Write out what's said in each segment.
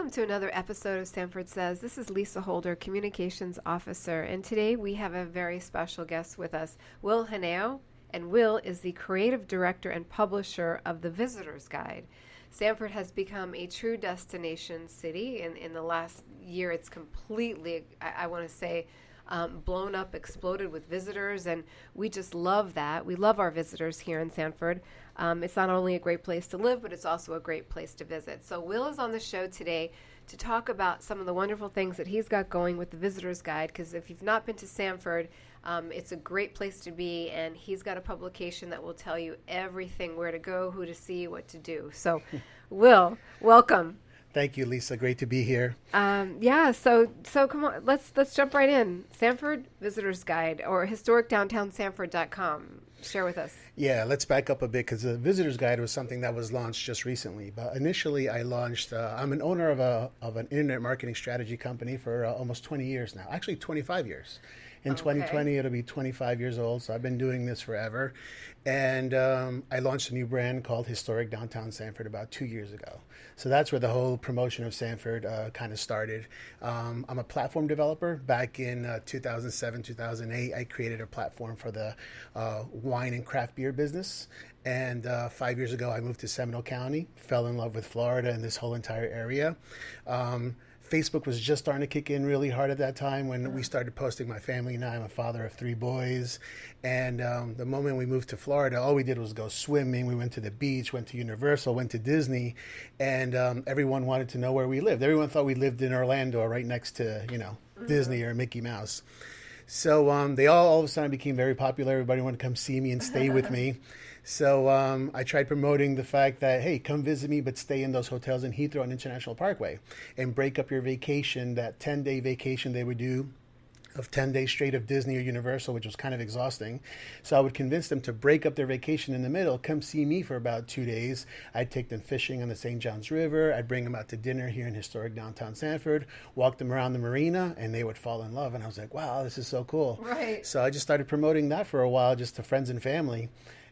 Welcome to another episode of Sanford Says. This is Lisa Holder, Communications Officer, and today we have a very special guest with us, Will Henao, and Will is the Creative Director and Publisher of the Visitor's Guide. Sanford has become a true destination city. In the last year, it's completely, I want to say, blown up, exploded with visitors, and we just love that. We love our visitors here in Sanford. It's not only a great place to live, but it's also a great place to visit. So Will is on the show today to talk about some of the wonderful things that he's got going with the Visitor's Guide, because if you've not been to Sanford, it's a great place to be, and he's got a publication that will tell you everything, where to go, who to see, what to do. So, Will, welcome. Thank you, Lisa. Great to be here. So come on, let's jump right in. Sanford Visitors Guide, or historicdowntownsanford.com. Share with us. Yeah, let's back up a bit, because the Visitor's Guide was something that was launched just recently. But initially, I launched. I'm an owner of an internet marketing strategy company for almost 20 years now. Actually, 25 years. In 2020, it'll be 25 years old. So I've been doing this forever. And I launched a new brand called Historic Downtown Sanford about 2 years ago. So that's where the whole promotion of Sanford kind of started. I'm a platform developer. Back in 2007, 2008, I created a platform for the wine and craft beer business. And 5 years ago, I moved to Seminole County, fell in love with Florida and this whole entire area. Facebook was just starting to kick in really hard at that time when we started posting. My family and I, I'm a father of 3 boys. And the moment we moved to Florida, all we did was go swimming. We went to the beach, went to Universal, went to Disney. And everyone wanted to know where we lived. Everyone thought we lived in Orlando, right next to, Disney or Mickey Mouse. So they all of a sudden became very popular. Everybody wanted to come see me and stay with me. So I tried promoting the fact that, hey, come visit me, but stay in those hotels in Heathrow and International Parkway and break up your vacation, that 10-day vacation they would do of 10 days straight of Disney or Universal, which was kind of exhausting. So I would convince them to break up their vacation in the middle, come see me for about 2 days. I'd take them fishing on the St. Johns River. I'd bring them out to dinner here in historic downtown Sanford, walk them around the marina, and they would fall in love. And I was like, wow, this is so cool. Right. So I just started promoting that for a while, just to friends and family.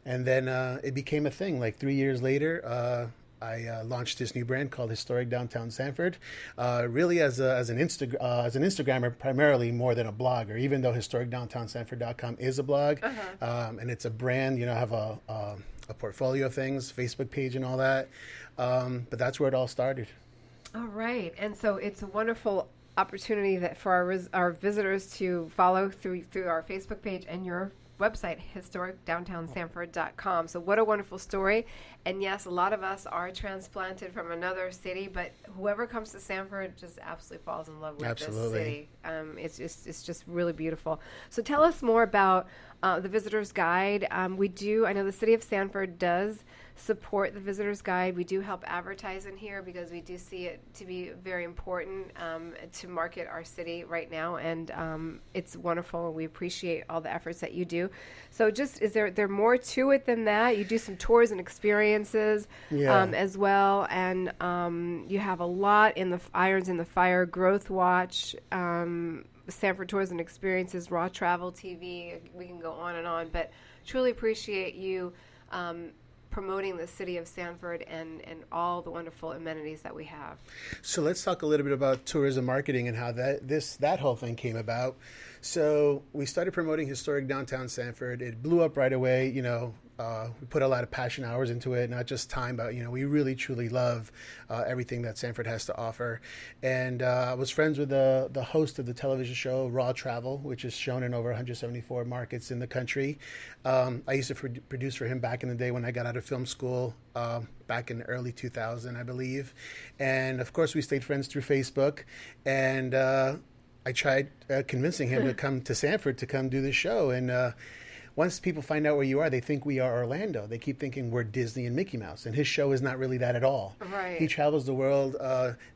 And then it became a thing. Like 3 years later, I launched this new brand called Historic Downtown Sanford, really as an Instagrammer, primarily more than a blogger. Even though historicdowntownsanford.com is a blog, and it's a brand, I have a portfolio of things, Facebook page, and all that. But that's where it all started. All right, and so it's a wonderful opportunity that for our visitors to follow through our Facebook page and your website, historicdowntownsanford.com. So what a wonderful story. And yes, a lot of us are transplanted from another city, but whoever comes to Sanford just absolutely falls in love with this city. It's just really beautiful. So tell us more about the Visitor's Guide. I know the city of Sanford does support the Visitor's Guide. We do help advertise in here because we do see it to be very important to market our city right now, and it's wonderful. We appreciate all the efforts that you do. So is there more to it than that? You do some tours and experiences as well, and you have a lot in the irons in the fire, Growth Watch, Sanford Tours and Experiences, Raw Travel TV. We can go on and on, but truly appreciate you promoting the city of Sanford and all the wonderful amenities that we have. So let's talk a little bit about tourism marketing and how that whole thing came about. So we started promoting Historic Downtown Sanford. It blew up right away. We put a lot of passion hours into it, not just time, but we really truly love everything that Sanford has to offer. And I was friends with the host of the television show Raw Travel, which is shown in over 174 markets in the country. I used to produce for him back in the day when I got out of film school, back in early 2000, I believe. And of course, we stayed friends through Facebook. And I tried convincing him to come to Sanford to come do the show. And once people find out where you are, they think we are Orlando. They keep thinking we're Disney and Mickey Mouse, and his show is not really that at all. Right. He travels the world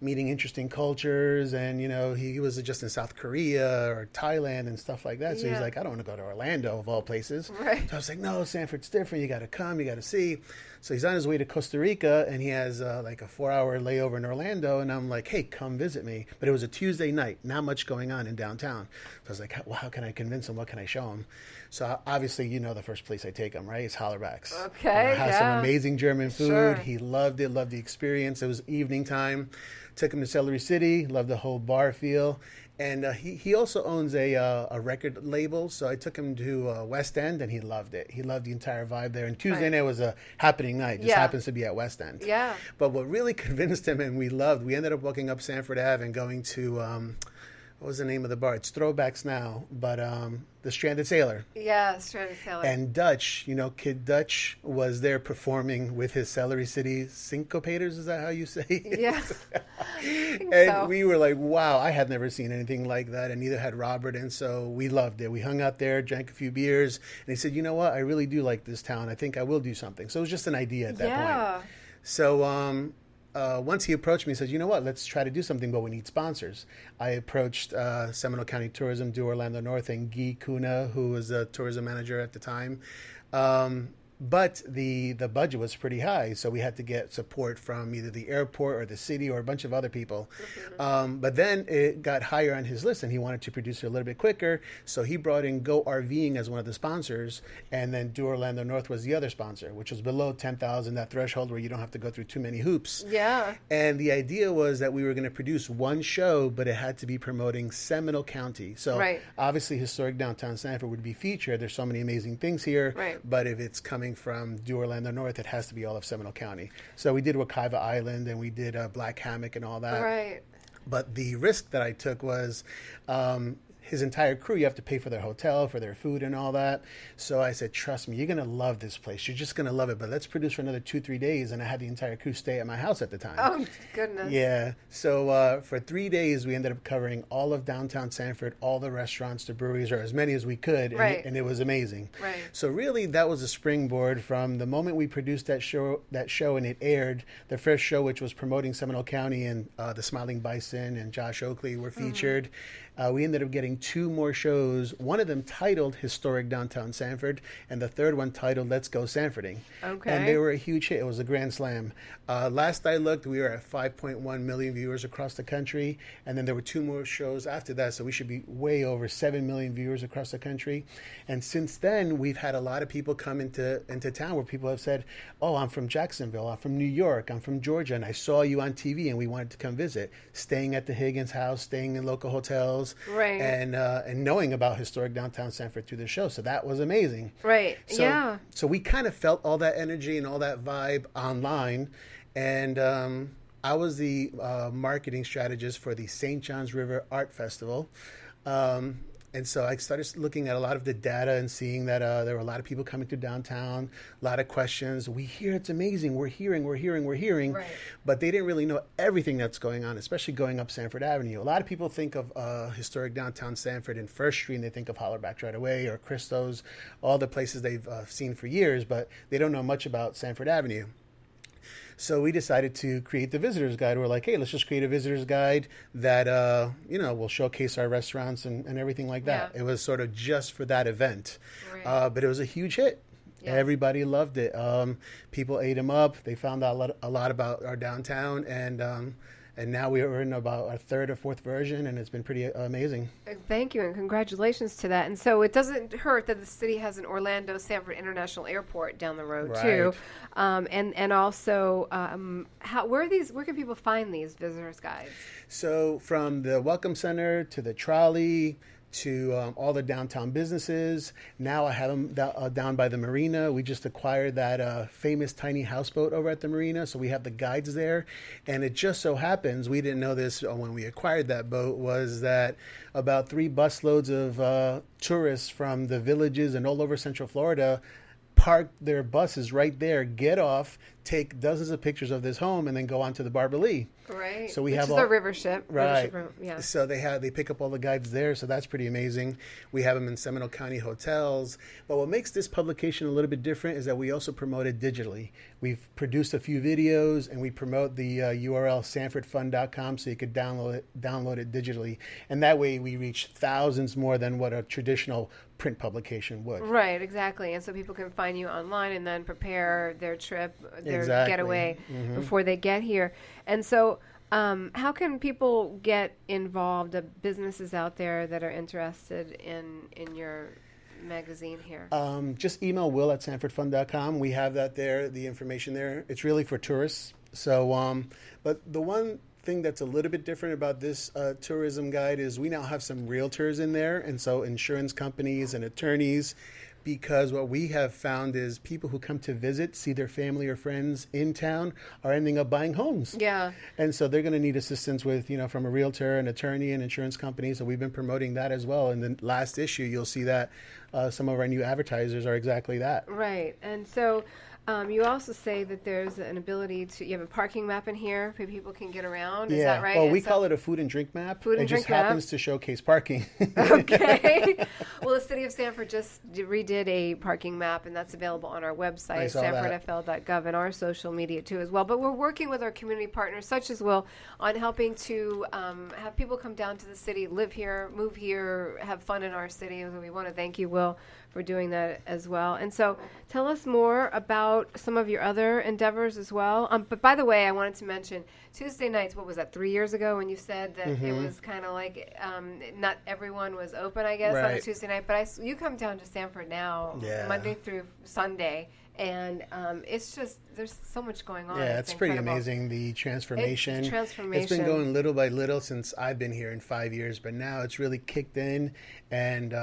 meeting interesting cultures, and, he was just in South Korea or Thailand and stuff like that. So he's like, I don't want to go to Orlando, of all places. Right. So I was like, no, Sanford's different. You got to come. You got to see. So he's on his way to Costa Rica, and he has like a 4-hour layover in Orlando, and I'm like, hey, come visit me. But it was a Tuesday night, not much going on in downtown. So I was like, well, how can I convince him? What can I show him? So obviously, the first place I take him, right? It's Hollerbach's. Okay, has some amazing German food. Sure. He loved it, loved the experience. It was evening time. Took him to Celery City, loved the whole bar feel. And he also owns a record label, so I took him to West End, and he loved it. He loved the entire vibe there. And Tuesday night was a happening night. Just happens to be at West End. Yeah. But what really convinced him, and we ended up walking up Sanford Ave and going to, what was the name of the bar? It's Throwbacks now, but the Stranded Sailor. Yeah, Stranded Sailor. And Dutch, Kid Dutch was there performing with his Celery City syncopators. Is that how you say it? Yeah. And we were like, wow, I had never seen anything like that, and neither had Robert. And so we loved it. We hung out there, drank a few beers, and he said, you know what? I really do like this town. I think I will do something. So it was just an idea at that point. So once he approached me, he said, you know what, let's try to do something, but we need sponsors. I approached Seminole County Tourism, Do Orlando North, and Guy Kuna, who was the tourism manager at the time. But the budget was pretty high, so we had to get support from either the airport or the city or a bunch of other people. But then it got higher on his list, and he wanted to produce it a little bit quicker, so he brought in Go RVing as one of the sponsors, and then Do Orlando North was the other sponsor, which was below 10,000, that threshold where you don't have to go through too many hoops. Yeah. And the idea was that we were going to produce one show, but it had to be promoting Seminole County. So obviously Historic Downtown Sanford would be featured. There's so many amazing things here. But if it's coming from Do Orlando North, it has to be all of Seminole County. So we did Wekiva Island, and we did Black Hammock and all that. Right. But the risk that I took was his entire crew, you have to pay for their hotel, for their food and all that. So I said, trust me, you're going to love this place. You're just going to love it. But let's produce for another 2-3 days. And I had the entire crew stay at my house at the time. Oh, goodness. Yeah. So for 3 days, we ended up covering all of downtown Sanford, all the restaurants, the breweries, or as many as we could. And it was amazing. Right. So really, that was a springboard from the moment we produced that show and it aired. The first show, which was promoting Seminole County, and the Smiling Bison and Josh Oakley were featured. We ended up getting 2 more shows, one of them titled Historic Downtown Sanford, and the third one titled Let's Go Sanfording. Okay. And they were a huge hit. It was a grand slam. Last I looked, we were at 5.1 million viewers across the country, and then there were 2 more shows after that, so we should be way over 7 million viewers across the country. And since then, we've had a lot of people come into town where people have said, oh, I'm from Jacksonville, I'm from New York, I'm from Georgia, and I saw you on TV, and we wanted to come visit. Staying at the Higgins house, staying in local hotels. Right. And knowing about Historic Downtown Sanford through the show. So that was amazing. Right. So we kind of felt all that energy and all that vibe online. And I was the marketing strategist for the St. John's River Art Festival. And so I started looking at a lot of the data and seeing that there were a lot of people coming to downtown, a lot of questions. We hear it's amazing. We're hearing. Right. But they didn't really know everything that's going on, especially going up Sanford Avenue. A lot of people think of Historic Downtown Sanford and First Street, and they think of Hollerback Right Away or Christo's, all the places they've seen for years, but they don't know much about Sanford Avenue. So we decided to create the visitor's guide. We're like, hey, let's just create a visitor's guide that, will showcase our restaurants and everything like that. Yeah. It was sort of just for that event. Right. But it was a huge hit. Yeah. Everybody loved it. People ate them up. They found out a lot about our downtown, and now we are in about a 3rd or 4th version, and it's been pretty amazing. Thank you, and congratulations to that. And so it doesn't hurt that the city has an Orlando Sanford International Airport down the road, too. And also, where can people find these visitors guides? So from the Welcome Center to the trolley, to all the downtown businesses. Now I have them down by the marina. We just acquired that famous tiny houseboat over at the marina, so we have the guides there. And it just so happens, we didn't know this when we acquired that boat, was that about 3 busloads of tourists from the villages and all over Central Florida park their buses right there, get off, take dozens of pictures of this home, and then go on to the Barber Lee. Right. So we Which have is a river ship. Right. Yeah. So they pick up all the guides there. So that's pretty amazing. We have them in Seminole County hotels. But what makes this publication a little bit different is that we also promote it digitally. We've produced a few videos, and we promote the URL sanfordfun.com, so you could download it digitally. And that way we reach thousands more than what a traditional print publication would. Right, exactly. And so people can find you online and then prepare their trip, their getaway before they get here. And so how can people get involved, businesses out there that are interested in your magazine here? Just email will@sanfordfun.com. We have that there, the information there. It's really for tourists. So, but the one thing that's a little bit different about this tourism guide is we now have some realtors in there, and so insurance companies and attorneys, because what we have found is people who come to visit, see their family or friends in town, are ending up buying homes. Yeah. And so they're going to need assistance with, from a realtor, an attorney, and insurance company. So we've been promoting that as well. In the last issue, you'll see that some of our new advertisers are exactly that. Right. And so you also say that there's an ability you have a parking map in here where people can get around. Is that right? Well, we call it a food and drink map. Food and drink map. It just happens to showcase parking. Okay. Well, the City of Sanford just redid a parking map, and that's available on our website, sanfordfl.gov, and our social media too as well. But we're working with our community partners, such as Will, on helping to have people come down to the city, live here, move here, have fun in our city. And we want to thank you, Will, for doing that as well. And so tell us more about some of your other endeavors as well. But by the way, I wanted to mention Tuesday nights, what was that, 3 years ago when you said that it was kind of like not everyone was open, I guess, on a Tuesday night. But you come down to Sanford now, Monday through Sunday, and it's just, there's so much going on. Yeah, it's pretty amazing, the transformation. It's been going little by little since I've been here in 5 years, but now it's really kicked in, and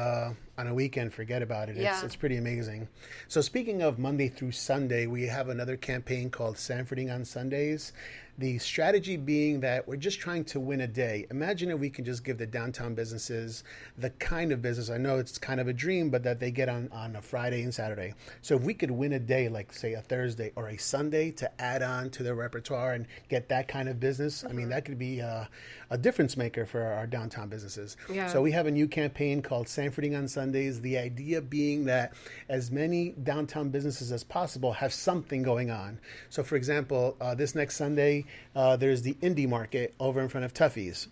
on a weekend, forget about it. It's pretty amazing. So speaking of Monday through Sunday, we have another campaign called Sanfording on Sundays. The strategy being that we're just trying to win a day. Imagine if we can just give the downtown businesses the kind of business, I know it's kind of a dream, but that they get on a Friday and Saturday. So if we could win a day, like say a Thursday or a Sunday, to add on to their repertoire and get that kind of business, I mean, that could be a difference maker for our downtown businesses. Yeah. So we have a new campaign called Sanfording on Sundays. The idea being that as many downtown businesses as possible have something going on. So for example, this next Sunday, there's the indie market over in front of Tuffy's.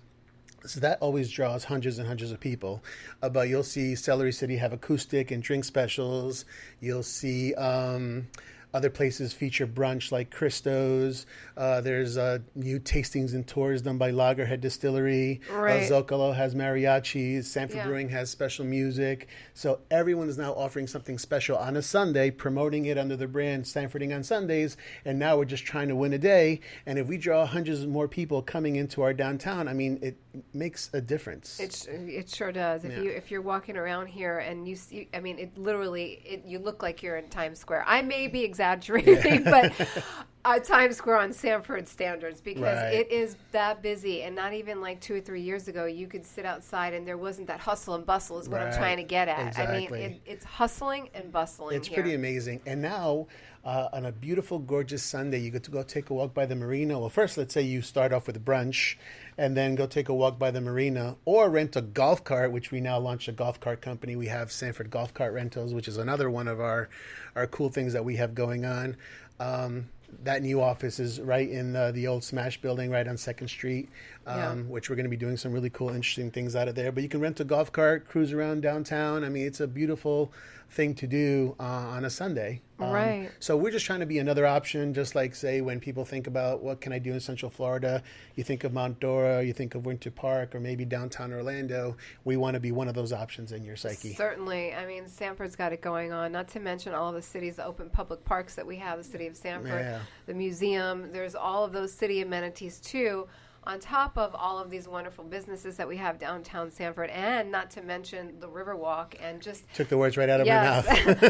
So that always draws hundreds and hundreds of people. But you'll see Celery City have acoustic and drink specials. You'll see other places feature brunch like Christo's. There's new tastings and tours done by Lagerhead Distillery. Right. Zocalo has mariachis. Sanford Brewing has special music. So everyone is now offering something special on a Sunday, promoting it under the brand Sanfording on Sundays. And now we're just trying to win a day. And if we draw hundreds more people coming into our downtown, I mean, it makes a difference. It sure does. If you're walking around here and you see, I mean, it literally, you look like you're in Times Square. I may be exaggerating, but Times Square on Sanford standards, because it is that busy. And not even like 2 or 3 years ago, you could sit outside and there wasn't that hustle and bustle is what I'm trying to get at. Exactly. I mean, it's hustling and bustling. It's pretty amazing. And now, on a beautiful, gorgeous Sunday, you get to go take a walk by the marina. Well, first, let's say you start off with brunch and then go take a walk by the marina, or rent a golf cart, which we now launched a golf cart company. We have Sanford Golf Cart Rentals, which is another one of our cool things that we have going on. That new office is right in the old Smash building right on 2nd Street, which we're going to be doing some really cool, interesting things out of there. But you can rent a golf cart, cruise around downtown. I mean, it's a beautiful thing to do on a Sunday. Right. So we're just trying to be another option, just like, say, when people think about what can I do in Central Florida, you think of Mount Dora, you think of Winter Park, or maybe downtown Orlando. We want to be one of those options in your psyche. Certainly. I mean, Sanford's got it going on, not to mention all of the city's open public parks that we have, the city of Sanford, the museum. There's all of those city amenities, too, on top of all of these wonderful businesses that we have downtown Sanford, and not to mention the Riverwalk. And just took the words right out of my mouth.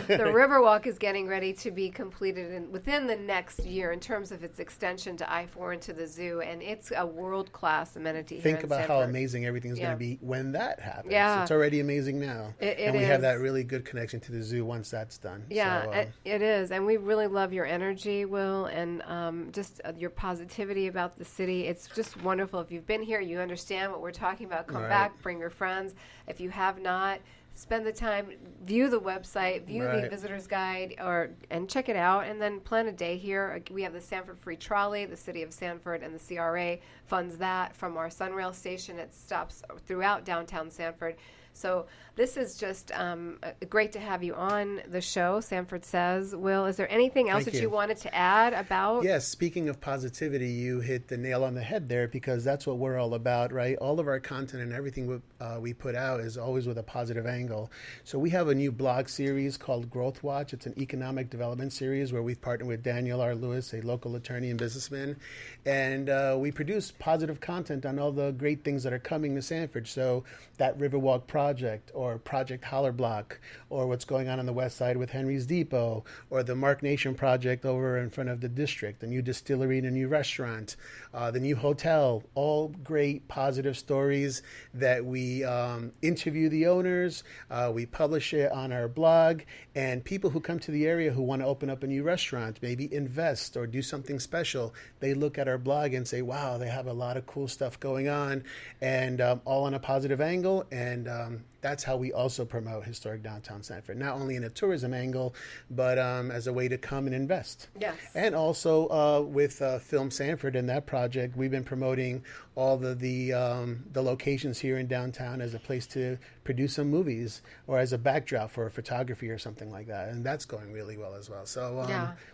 The Riverwalk is getting ready to be completed within the next year in terms of its extension to I-4 and to the zoo, and it's a world-class amenity. Think about how amazing everything's going to be when that happens. Yeah. It's already amazing now. And we have that really good connection to the zoo once that's done. Yeah, so, it is. And we really love your energy, Will, and just your positivity about the city. It's just wonderful. If you've been here, you understand what we're talking about. Come back, bring your friends. If you have not, spend the time, view the website, view the visitor's guide, and check it out, and then plan a day here. We have the Sanford Free Trolley. The City of Sanford and the CRA funds that from our Sunrail station. It stops throughout downtown Sanford. So this is just great to have you on the show, Sanford Says. Will, is there anything else that you wanted to add about? Yes, speaking of positivity, you hit the nail on the head there, because that's what we're all about, right? All of our content and everything we put out is always with a positive angle. So we have a new blog series called Growth Watch. It's an economic development series where we've partnered with Daniel R. Lewis, a local attorney and businessman, and we produce positive content on all the great things that are coming to Sanford. So that Riverwalk project, or Project Holler Block, or what's going on the west side with Henry's Depot, or the Mark Nation project over in front of the district, the new distillery and a new restaurant, the new hotel, all great positive stories that we interview the owners, we publish it on our blog, and people who come to the area who want to open up a new restaurant, maybe invest or do something special, they look at our blog and say, wow, they have a lot of cool stuff going on, and all on a positive angle. And that's how we also promote Historic Downtown Sanford, not only in a tourism angle, but as a way to come and invest. Yes. And also with Film Sanford and that project, we've been promoting all the locations here in downtown as a place to produce some movies, or as a backdrop for photography or something like that. And that's going really well as well. So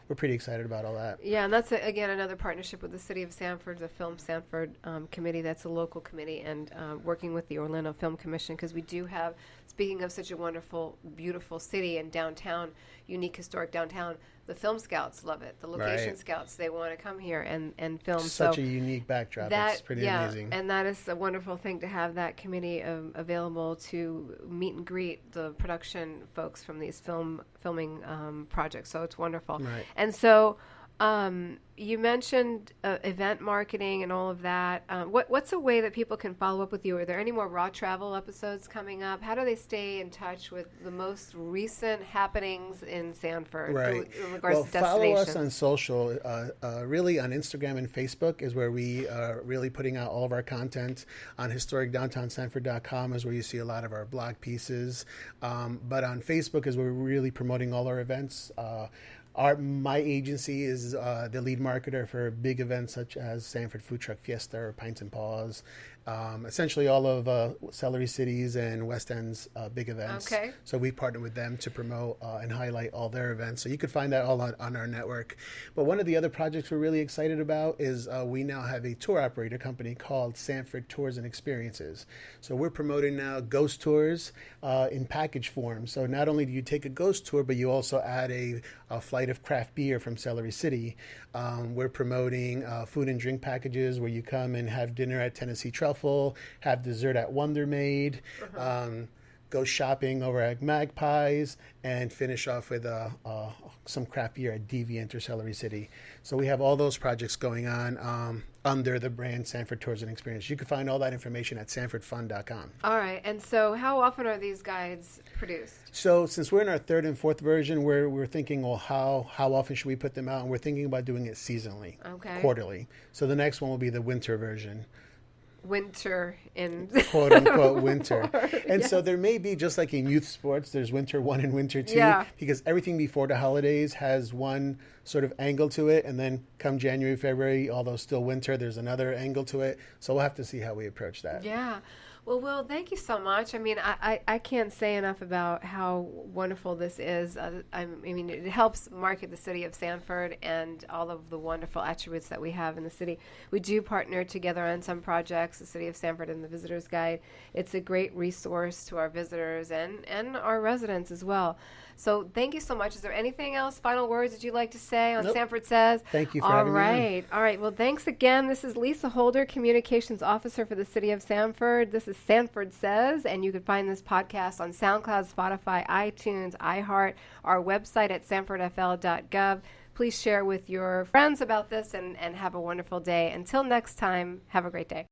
we're pretty excited about all that. Yeah, and that's, again, another partnership with the City of Sanford, the Film Sanford Committee. That's a local committee, and working with the Orlando Film Commission, because we do have, speaking of such a wonderful, beautiful city and downtown, unique historic downtown, the film scouts love it. The location scouts, they want to come here and film. Such a unique backdrop. It's pretty amazing. And that is a wonderful thing to have that committee available to meet and greet the production folks from these filming projects. So it's wonderful. Right. And so you mentioned event marketing and all of that. What's a way that people can follow up with you? Are there any more Raw Travel episodes coming up? How do they stay in touch with the most recent happenings in Sanford in regards to destinations? Follow us on social. Really on Instagram and Facebook is where we are really putting out all of our content. On historicdowntownsanford.com is where you see a lot of our blog pieces. But on Facebook is where we're really promoting all our events. My agency is the lead marketer for big events such as Sanford Food Truck Fiesta or Pints and Paws, essentially all of Celery City's and West End's big events. Okay. So we partner with them to promote and highlight all their events. So you could find that all on our network. But one of the other projects we're really excited about is we now have a tour operator company called Sanford Tours and Experiences. So we're promoting now ghost tours in package form. So not only do you take a ghost tour, but you also add a flight of craft beer from Celery City. We're promoting food and drink packages where you come and have dinner at Tennessee Truffle, have dessert at Wonder Maid, go shopping over at Magpies, and finish off with some craft beer at Deviant or Celery City. So we have all those projects going on under the brand Sanford Tours and Experience. You can find all that information at sanfordfun.com. All right. And so how often are these guides produced? So since we're in our third and fourth version, we're thinking, well, how often should we put them out? And we're thinking about doing it seasonally, quarterly. So the next one will be the winter version. Winter in quote unquote winter. And so there may be, just like in youth sports, there's winter 1 and winter 2, because everything before the holidays has one sort of angle to it, and then come January, February, although still winter, there's another angle to it. So we'll have to see how we approach that. Yeah. Well, Will, thank you so much. I mean, I can't say enough about how wonderful this is. I mean, it helps market the city of Sanford and all of the wonderful attributes that we have in the city. We do partner together on some projects, the City of Sanford and the Visitor's Guide. It's a great resource to our visitors and our residents as well. So thank you so much. Is there anything else, final words that you'd like to say on Sanford Says? Thank you for having me on. All right. Well, thanks again. This is Lisa Holder, Communications Officer for the City of Sanford. This is Sanford Says, and you can find this podcast on SoundCloud, Spotify, iTunes, iHeart, our website at sanfordfl.gov. Please share with your friends about this and have a wonderful day. Until next time, have a great day.